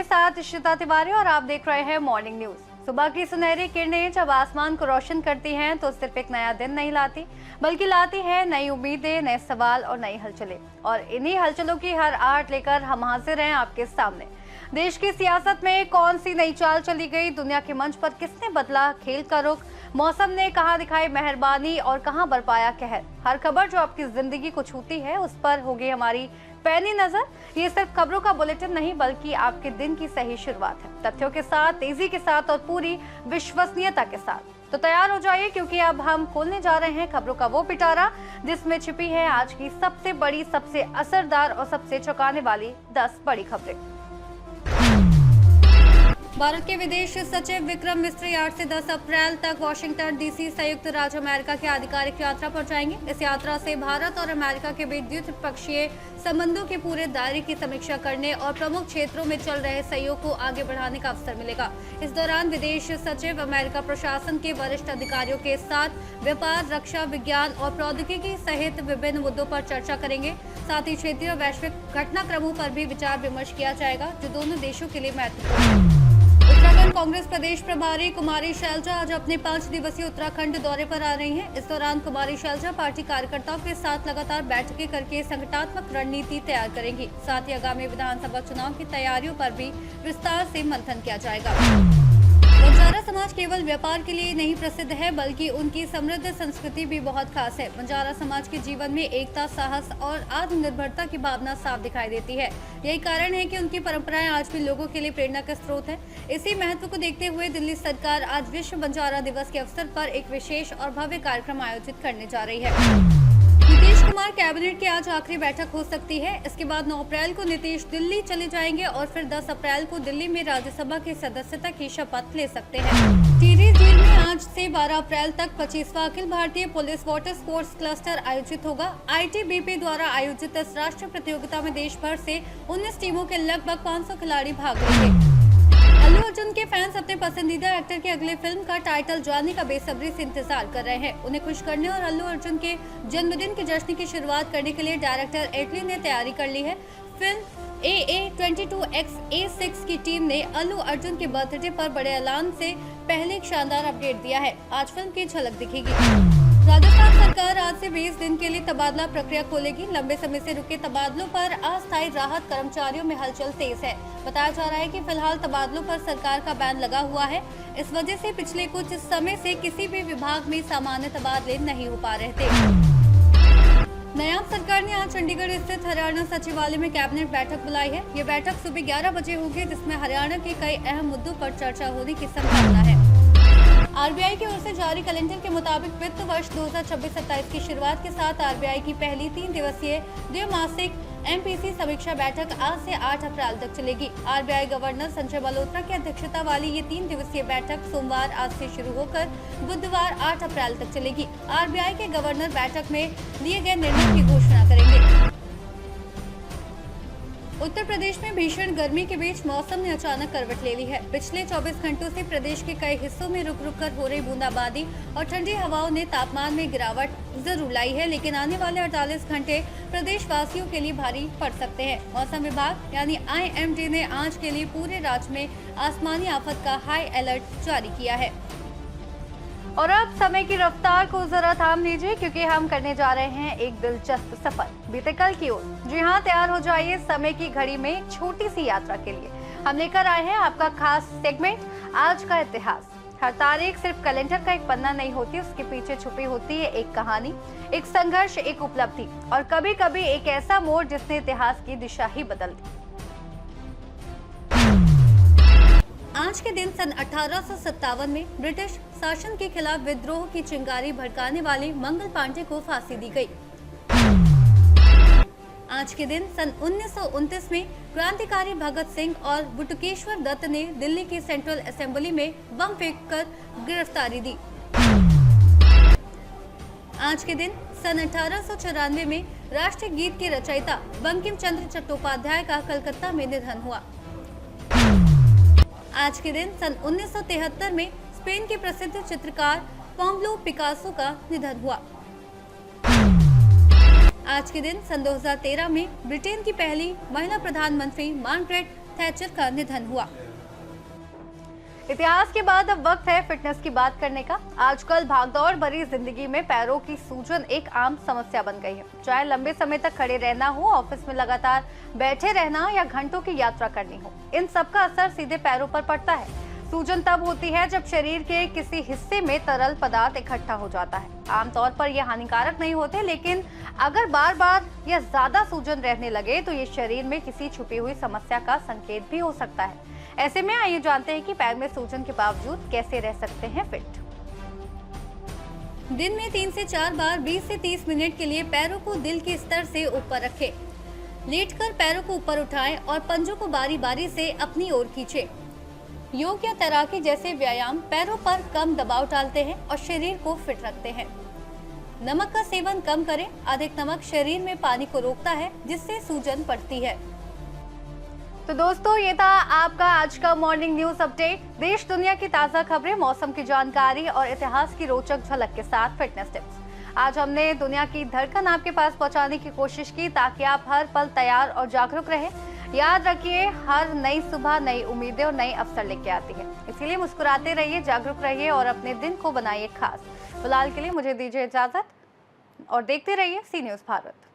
आपके साथ इशिता तिवारी और आप देख रहे हैं मॉर्निंग न्यूज। सुबह की सुनहरी किरणें जब आसमान को रोशन करती हैं तो सिर्फ एक नया दिन नहीं लाती, बल्कि लाती है नई उम्मीदें, नए सवाल और नई हलचलें। और इन्हीं हलचलों की हर आहट लेकर हम हाजिर हैं आपके सामने। देश की सियासत में कौन सी नई चाल चली गई, दुनिया के मंच पर किसने बदला खेल का रुख, मौसम ने कहां दिखाई मेहरबानी और कहां बरपाया कहर। हर खबर जो आपकी जिंदगी को छूती है उस पर होगी हमारी पैनी नजर। ये सिर्फ खबरों का बुलेटिन नहीं, बल्कि आपके दिन की सही शुरुआत है, तथ्यों के साथ, तेजी के साथ और पूरी विश्वसनीयता के साथ। तो तैयार हो जाइए, क्योंकि अब हम खोलने जा रहे हैं खबरों का वो पिटारा जिसमें छिपी है आज की सबसे बड़ी, सबसे असरदार और सबसे चौंकाने वाली 10 बड़ी खबरें। भारत के विदेश सचिव विक्रम मिस्री 8 से 10 अप्रैल तक वाशिंगटन डीसी, संयुक्त राज्य अमेरिका की आधिकारिक यात्रा पर जाएंगे। इस यात्रा से भारत और अमेरिका के बीच द्विपक्षीय संबंधों के पूरे दायरे की समीक्षा करने और प्रमुख क्षेत्रों में चल रहे सहयोग को आगे बढ़ाने का अवसर मिलेगा। इस दौरान विदेश सचिव अमेरिका प्रशासन के वरिष्ठ अधिकारियों के साथ व्यापार, रक्षा, विज्ञान और प्रौद्योगिकी सहित विभिन्न मुद्दों पर चर्चा करेंगे। साथ ही क्षेत्रीय और वैश्विक घटनाक्रमों पर भी विचार विमर्श किया जाएगा, जो दोनों देशों के लिए महत्वपूर्ण है। उत्तराखंड कांग्रेस प्रदेश प्रभारी कुमारी शैलजा आज अपने 5 दिवसीय उत्तराखंड दौरे पर आ रही हैं। इस दौरान कुमारी शैलजा पार्टी कार्यकर्ताओं के साथ लगातार बैठकें करके संगठनात्मक रणनीति तैयार करेंगी। साथ ही आगामी विधानसभा चुनाव की तैयारियों पर भी विस्तार से मंथन किया जाएगा। बंजारा समाज केवल व्यापार के लिए नहीं प्रसिद्ध है, बल्कि उनकी समृद्ध संस्कृति भी बहुत खास है। बंजारा समाज के जीवन में एकता, साहस और आत्मनिर्भरता की भावना साफ दिखाई देती है। यही कारण है कि उनकी परंपराएं आज भी लोगों के लिए प्रेरणा का स्रोत है। इसी महत्व को देखते हुए दिल्ली सरकार आज विश्व बंजारा दिवस के अवसर पर एक विशेष और भव्य कार्यक्रम आयोजित करने जा रही है। नीतीश कुमार कैबिनेट की आज आखिरी बैठक हो सकती है। इसके बाद 9 अप्रैल को नीतीश दिल्ली चले जाएंगे और फिर 10 अप्रैल को दिल्ली में राज्यसभा की सदस्यता की शपथ ले सकते हैं। टिहरी झील में आज से 12 अप्रैल तक 25वां Akhil Bharatiya police water sports cluster आयोजित होगा। ITBP द्वारा आयोजित इस राष्ट्रीय प्रतियोगिता में देश भर से 19 टीमों के लगभग 500 खिलाड़ी भाग लेंगे। अल्लू अर्जुन के फैंस अपने पसंदीदा एक्टर की अगली फिल्म का टाइटल जानने का बेसब्री से इंतजार कर रहे हैं। उन्हें खुश करने और अल्लू अर्जुन के जन्मदिन के जश्न की शुरुआत करने के लिए डायरेक्टर एटली ने तैयारी कर ली है। फिल्म AA22X-A6 की टीम ने अल्लू अर्जुन के बर्थडे पर बड़े ऐलान से पहले एक शानदार अपडेट दिया है। आज फिल्म की झलक दिखेगी। राजस्थान सरकार आज से 20 दिन के लिए तबादला प्रक्रिया खोलेगी। लंबे समय से रुके तबादलों पर अस्थायी राहत कर्मचारियों में हलचल तेज है। बताया जा रहा है कि फिलहाल तबादलों पर सरकार का बैन लगा हुआ है। इस वजह से पिछले कुछ समय से किसी भी विभाग में सामान्य तबादले नहीं हो पा रहे थे। नायाब सरकार ने आज चंडीगढ़ स्थित हरियाणा सचिवालय में कैबिनेट बैठक बुलाई है। ये बैठक सुबह 11 बजे होगी, जिसमें हरियाणा के कई अहम मुद्दों पर चर्चा होने की संभावना है। RBI की ओर से जारी कैलेंडर के मुताबिक वित्त वर्ष 2026-27 की शुरुआत के साथ RBI की पहली 3 दिवसीय द्विमासिक MPC समीक्षा बैठक आज से 8 अप्रैल तक चलेगी। RBI गवर्नर संजय मल्होत्रा की अध्यक्षता वाली ये 3 दिवसीय बैठक सोमवार आज से शुरू होकर बुधवार 8 अप्रैल तक चलेगी। RBI के गवर्नर बैठक में लिए गए निर्णय की घोषणा करेंगे। उत्तर प्रदेश में भीषण गर्मी के बीच मौसम ने अचानक करवट ले ली है। पिछले 24 घंटों से प्रदेश के कई हिस्सों में रुक रुक कर हो रही बूंदाबांदी और ठंडी हवाओं ने तापमान में गिरावट जरूर लाई है, लेकिन आने वाले 48 घंटे प्रदेश वासियों के लिए भारी पड़ सकते हैं। मौसम विभाग यानी IMD ने आज के लिए पूरे राज्य में आसमानी आफत का हाई अलर्ट जारी किया है। और अब समय की रफ्तार को जरा थाम लीजिए, क्योंकि हम करने जा रहे हैं एक दिलचस्प सफर बीते कल की ओर। जी हाँ, तैयार हो जाइए समय की घड़ी में एक छोटी सी यात्रा के लिए। हम लेकर आए हैं आपका खास सेगमेंट, आज का इतिहास। हर तारीख सिर्फ कैलेंडर का एक पन्ना नहीं होती, उसके पीछे छुपी होती है एक कहानी, एक संघर्ष, एक उपलब्धि और कभी कभी एक ऐसा मोड़ जिसने इतिहास की दिशा ही बदल दी। आज के दिन सन 1857 में ब्रिटिश शासन के खिलाफ विद्रोह की चिंगारी भड़काने वाले मंगल पांडे को फांसी दी गई। आज के दिन सन 1929 में क्रांतिकारी भगत सिंह और बटुकेश्वर दत्त ने दिल्ली की सेंट्रल असेंबली में बम फेंककर गिरफ्तारी दी। आज के दिन सन 1894 में राष्ट्रीय गीत के रचयिता बंकिम चंद्र चट्टोपाध्याय का कलकत्ता में निधन हुआ। आज के दिन सन 1973 में स्पेन के प्रसिद्ध चित्रकार पाब्लो पिकासो का निधन हुआ। आज के दिन सन 2013 में ब्रिटेन की पहली महिला प्रधानमंत्री मार्गरेट थैचर का निधन हुआ। इतिहास के बाद अब वक्त है फिटनेस की बात करने का। आजकल भागदौड़ भरी जिंदगी में पैरों की सूजन एक आम समस्या बन गई है। चाहे लंबे समय तक खड़े रहना हो, ऑफिस में लगातार बैठे रहना या घंटों की यात्रा करनी हो, इन सब का असर सीधे पैरों पर पड़ता है। सूजन तब होती है जब शरीर के किसी हिस्से में तरल पदार्थ इकट्ठा हो जाता है। आमतौर पर यह हानिकारक नहीं होते, लेकिन अगर बार बार या ज्यादा सूजन रहने लगे तो ये शरीर में किसी छुपी हुई समस्या का संकेत भी हो सकता है। ऐसे में आइए जानते हैं कि पैर में सूजन के बावजूद कैसे रह सकते हैं फिट। दिन में 3 से 4 बार 20 से 30 मिनट के लिए पैरों को दिल के स्तर से ऊपर रखें। लेटकर पैरों को ऊपर उठाएं और पंजों को बारी बारी से अपनी ओर खींचें। योग या तैराकी जैसे व्यायाम पैरों पर कम दबाव डालते हैं और शरीर को फिट रखते हैं। नमक का सेवन कम करें। अधिक नमक शरीर में पानी को रोकता है, जिससे सूजन पड़ती है। तो दोस्तों, ये था आपका आज का मॉर्निंग न्यूज अपडेट। देश दुनिया की ताजा खबरें, मौसम की जानकारी और इतिहास की रोचक झलक के साथ फिटनेस टिप्स। आज हमने दुनिया की धड़कन आपके पास पहुंचाने की कोशिश की, ताकि आप हर पल तैयार और जागरूक रहें। याद रखिए, हर नई सुबह नई उम्मीदें और नए अवसर लेके आती है। इसीलिए मुस्कुराते रहिए, जागरूक रहिए और अपने दिन को बनाइए खास। फिलहाल के लिए मुझे दीजिए इजाजत और देखते रहिए सी न्यूज़ भारत।